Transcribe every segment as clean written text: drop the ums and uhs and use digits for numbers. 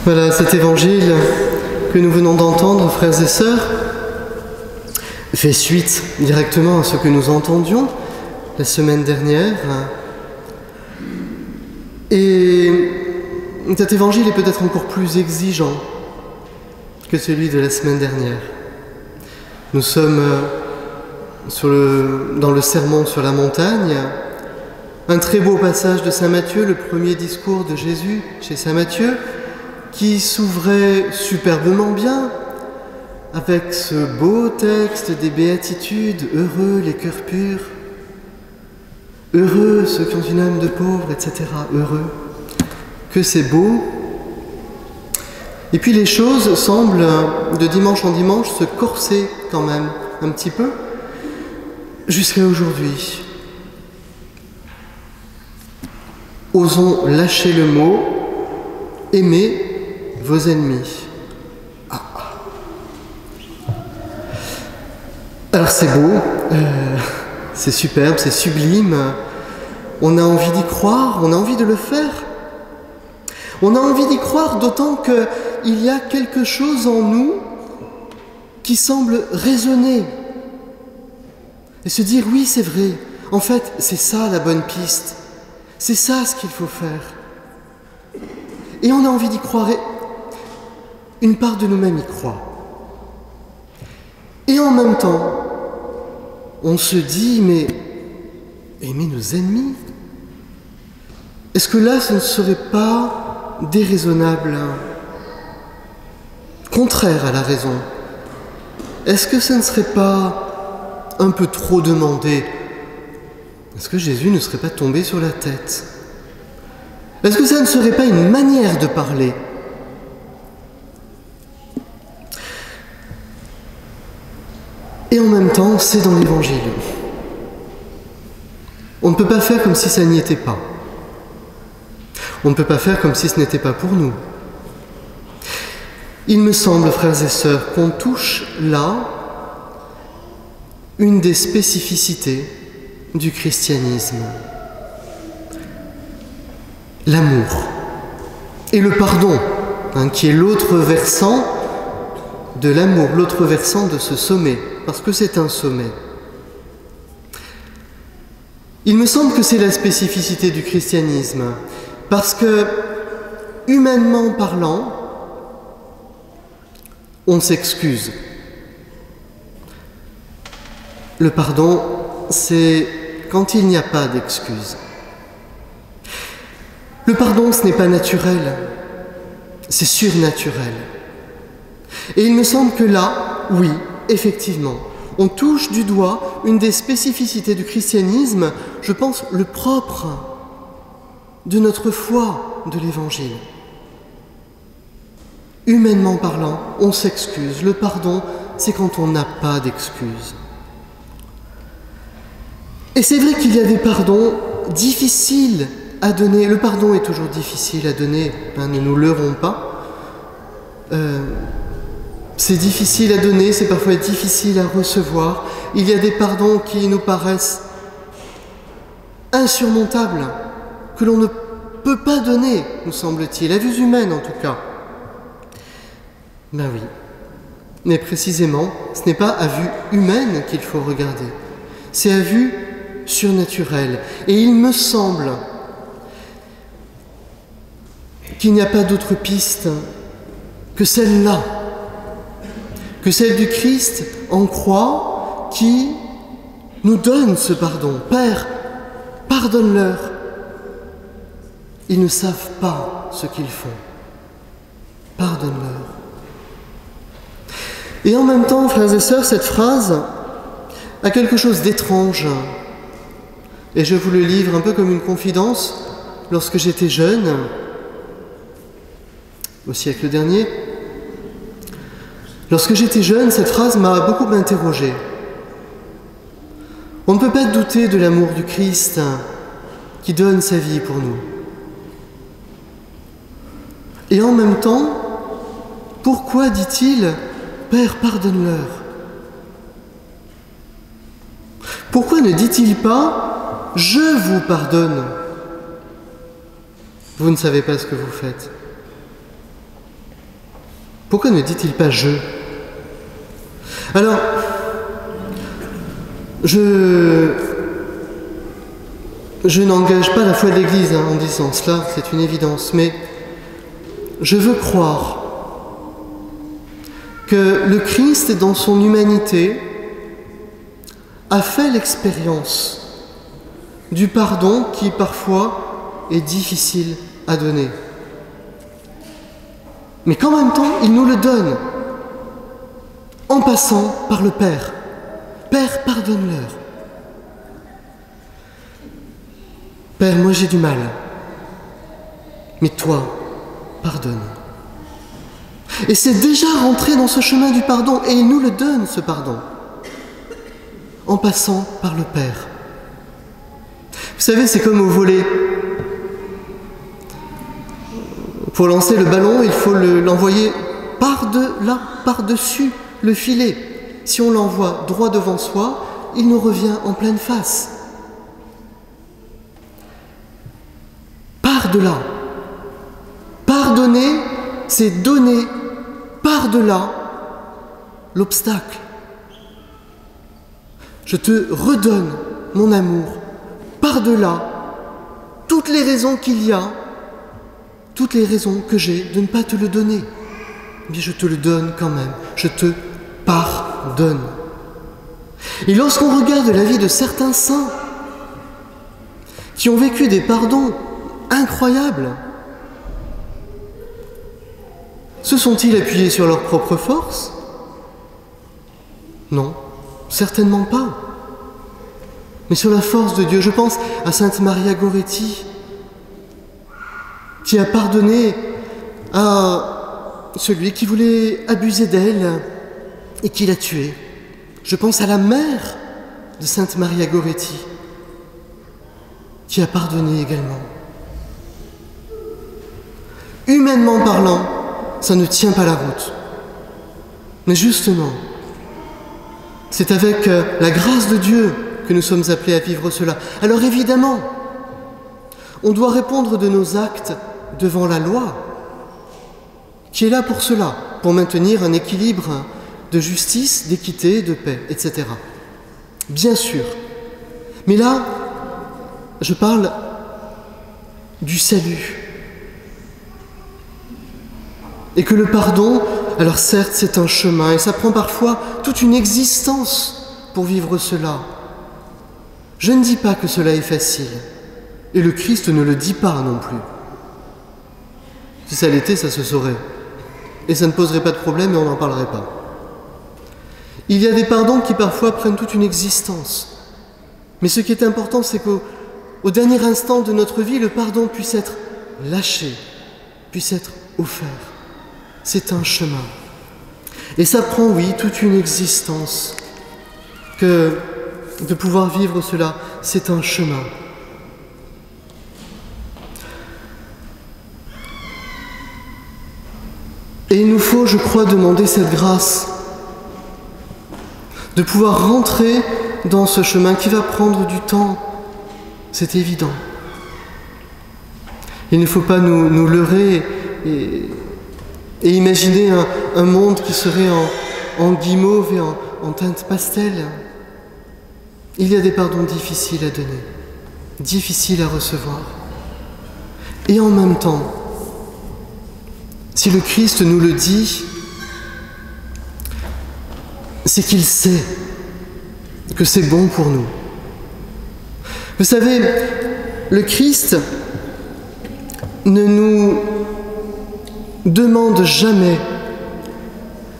Voilà, cet évangile que nous venons d'entendre, frères et sœurs, fait suite directement à ce que nous entendions la semaine dernière. Et cet évangile est peut-être encore plus exigeant que celui de la semaine dernière. Nous sommes dans le sermon sur la montagne, un très beau passage de saint Matthieu, le premier discours de Jésus chez saint Matthieu, qui s'ouvrait superbement bien avec ce beau texte des béatitudes, heureux les cœurs purs, heureux ceux qui ont une âme de pauvre, etc. Heureux, que c'est beau. Et puis les choses semblent, de dimanche en dimanche, se corser quand même un petit peu, jusqu'à aujourd'hui. Osons lâcher le mot « aimez vos ennemis ». Alors c'est beau, c'est superbe, c'est sublime, on a envie d'y croire, on a envie de le faire. On a envie d'y croire d'autant qu'il y a quelque chose en nous qui semble résonner et se dire oui c'est vrai, en fait c'est ça la bonne piste, c'est ça ce qu'il faut faire. Et on a envie d'y croire et une part de nous-mêmes y croit. Et en même temps, on se dit, mais aimer nos ennemis, est-ce que là, ce ne serait pas déraisonnable, contraire à la raison? Est-ce que ce ne serait pas un peu trop demandé? Est-ce que Jésus ne serait pas tombé sur la tête? Est-ce que ça ne serait pas une manière de parler? Et en même temps, c'est dans l'Évangile. On ne peut pas faire comme si ça n'y était pas. On ne peut pas faire comme si ce n'était pas pour nous. Il me semble, frères et sœurs, qu'on touche là une des spécificités du christianisme. L'amour et le pardon, qui est l'autre versant de l'amour, l'autre versant de ce sommet, parce que c'est un sommet. Il me semble que c'est la spécificité du christianisme, parce que, humainement parlant, on s'excuse. Le pardon, c'est quand il n'y a pas d'excuse. Le pardon, ce n'est pas naturel, c'est surnaturel. Et il me semble que là, oui, effectivement, on touche du doigt une des spécificités du christianisme, je pense le propre de notre foi de l'Évangile. Humainement parlant, on s'excuse. Le pardon, c'est quand on n'a pas d'excuse. Et c'est vrai qu'il y a des pardons difficiles à donner. Le pardon est toujours difficile à donner, ne nous leurrons pas. C'est difficile à donner, c'est parfois difficile à recevoir. Il y a des pardons qui nous paraissent insurmontables, que l'on ne peut pas donner, nous semble-t-il, à vue humaine en tout cas. Ben oui, mais précisément, ce n'est pas à vue humaine qu'il faut regarder, c'est à vue surnaturelle. Et il me semble qu'il n'y a pas d'autre piste que celle-là, que celle du Christ en croix qui nous donne ce pardon. Père, pardonne-leur. Ils ne savent pas ce qu'ils font. Pardonne-leur. Et en même temps, frères et sœurs, cette phrase a quelque chose d'étrange. Et je vous le livre un peu comme une confidence. Lorsque j'étais jeune, au siècle dernier, lorsque j'étais jeune, cette phrase m'a beaucoup interrogé. On ne peut pas douter de l'amour du Christ qui donne sa vie pour nous. Et en même temps, pourquoi dit-il « Père, pardonne-leur » Pourquoi ne dit-il pas « Je vous pardonne » Vous ne savez pas ce que vous faites. Pourquoi ne dit-il pas « je » ? Alors, je n'engage pas la foi de l'Église en disant cela, c'est une évidence, mais je veux croire que le Christ, dans son humanité, a fait l'expérience du pardon qui parfois est difficile à donner. Mais qu'en même temps, il nous le donne en passant par le Père. Père, pardonne-leur. Père, moi j'ai du mal, mais toi, pardonne. Et c'est déjà rentré dans ce chemin du pardon, et il nous le donne, ce pardon, en passant par le Père. Vous savez, c'est comme au volley. Pour lancer le ballon, il faut l'envoyer par-delà, par-dessus le filet. Si on l'envoie droit devant soi, il nous revient en pleine face. Par-delà. Pardonner, c'est donner par-delà l'obstacle. Je te redonne mon amour par-delà toutes les raisons qu'il y a, toutes les raisons que j'ai de ne pas te le donner. Mais je te le donne quand même. Je te pardonne. Et lorsqu'on regarde la vie de certains saints qui ont vécu des pardons incroyables, se sont-ils appuyés sur leur propre force ? Non, certainement pas. Mais sur la force de Dieu. Je pense à Sainte Maria Goretti, qui a pardonné à celui qui voulait abuser d'elle et qui l'a tuée. Je pense à la mère de Sainte Maria Goretti, qui a pardonné également. Humainement parlant, ça ne tient pas la route. Mais justement, c'est avec la grâce de Dieu que nous sommes appelés à vivre cela. Alors évidemment, on doit répondre de nos actes devant la loi, qui est là pour cela, pour maintenir un équilibre de justice, d'équité, de paix, etc. Bien sûr. Mais là, je parle du salut. Et que le pardon, alors certes, c'est un chemin, et ça prend parfois toute une existence pour vivre cela. Je ne dis pas que cela est facile, et le Christ ne le dit pas non plus. Si ça l'était, ça se saurait. Et ça ne poserait pas de problème et on n'en parlerait pas. Il y a des pardons qui parfois prennent toute une existence. Mais ce qui est important, c'est qu'au dernier instant de notre vie, le pardon puisse être lâché, puisse être offert. C'est un chemin. Et ça prend, oui, toute une existence que de pouvoir vivre cela. C'est un chemin. Et il nous faut, je crois, demander cette grâce de pouvoir rentrer dans ce chemin qui va prendre du temps. C'est évident. Il ne faut pas nous leurrer et imaginer un monde qui serait en guimauve et en teinte pastel. Il y a des pardons difficiles à donner, difficiles à recevoir. Et en même temps, si le Christ nous le dit, c'est qu'il sait que c'est bon pour nous. Vous savez, le Christ ne nous demande jamais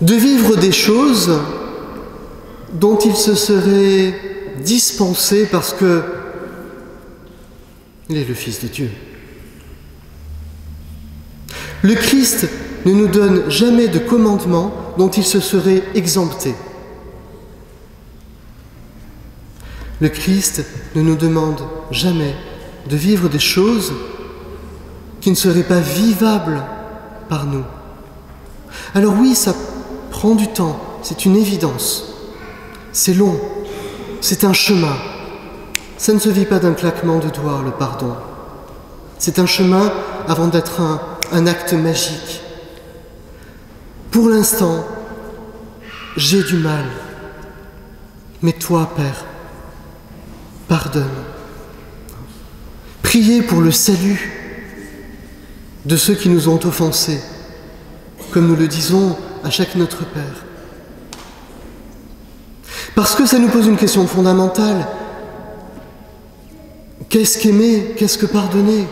de vivre des choses dont il se serait dispensé parce que il est le Fils de Dieu. Le Christ ne nous donne jamais de commandements dont il se serait exempté. Le Christ ne nous demande jamais de vivre des choses qui ne seraient pas vivables par nous. Alors oui, ça prend du temps, c'est une évidence. C'est long, c'est un chemin. Ça ne se vit pas d'un claquement de doigts, le pardon. C'est un chemin avant d'être un acte magique. pour l'instant, j'ai du mal. Mais toi, Père, pardonne. Priez pour le salut de ceux qui nous ont offensés, comme nous le disons à chaque Notre Père. Parce que ça nous pose une question fondamentale. Qu'est-ce qu'aimer? Qu'est-ce que pardonner?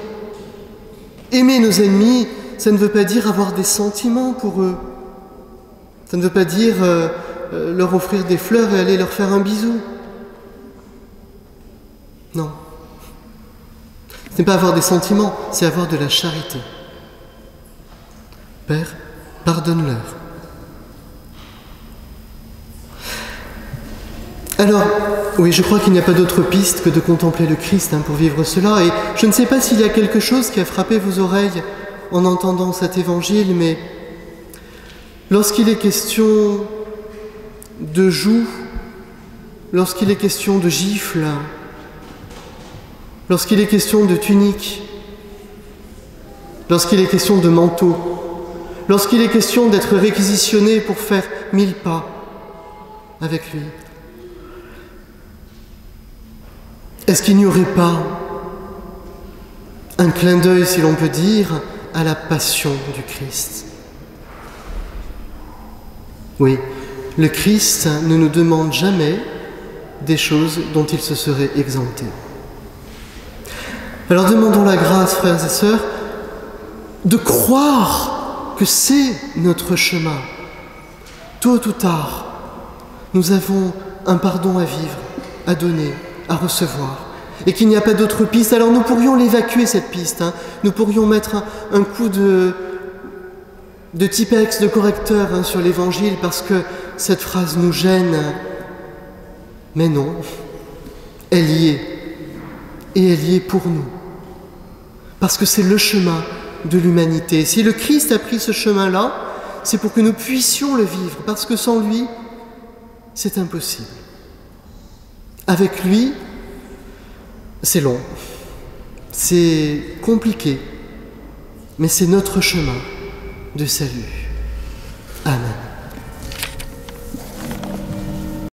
Aimer nos ennemis, ça ne veut pas dire avoir des sentiments pour eux. Ça ne veut pas dire leur offrir des fleurs et aller leur faire un bisou. Non. Ce n'est pas avoir des sentiments, c'est avoir de la charité. Père, pardonne-leur. Alors, oui, je crois qu'il n'y a pas d'autre piste que de contempler le Christ pour vivre cela. Et je ne sais pas s'il y a quelque chose qui a frappé vos oreilles en entendant cet évangile, mais lorsqu'il est question de joues, lorsqu'il est question de gifles, lorsqu'il est question de tuniques, lorsqu'il est question de manteau, lorsqu'il est question d'être réquisitionné pour faire 1000 pas avec lui, est-ce qu'il n'y aurait pas un clin d'œil, si l'on peut dire, à la passion du Christ? Oui, le Christ ne nous demande jamais des choses dont il se serait exempté. Alors demandons la grâce, frères et sœurs, de croire que c'est notre chemin. Tôt ou tard, nous avons un pardon à vivre, à donner, à recevoir, et qu'il n'y a pas d'autre piste. Alors nous pourrions l'évacuer, cette piste. Nous pourrions mettre un coup de typex, de correcteur sur l'Évangile, parce que cette phrase nous gêne. Mais non, elle y est. Et elle y est pour nous. Parce que c'est le chemin de l'humanité. Si le Christ a pris ce chemin-là, c'est pour que nous puissions le vivre, parce que sans lui, c'est impossible. Avec lui, c'est long, c'est compliqué, mais c'est notre chemin de salut. Amen.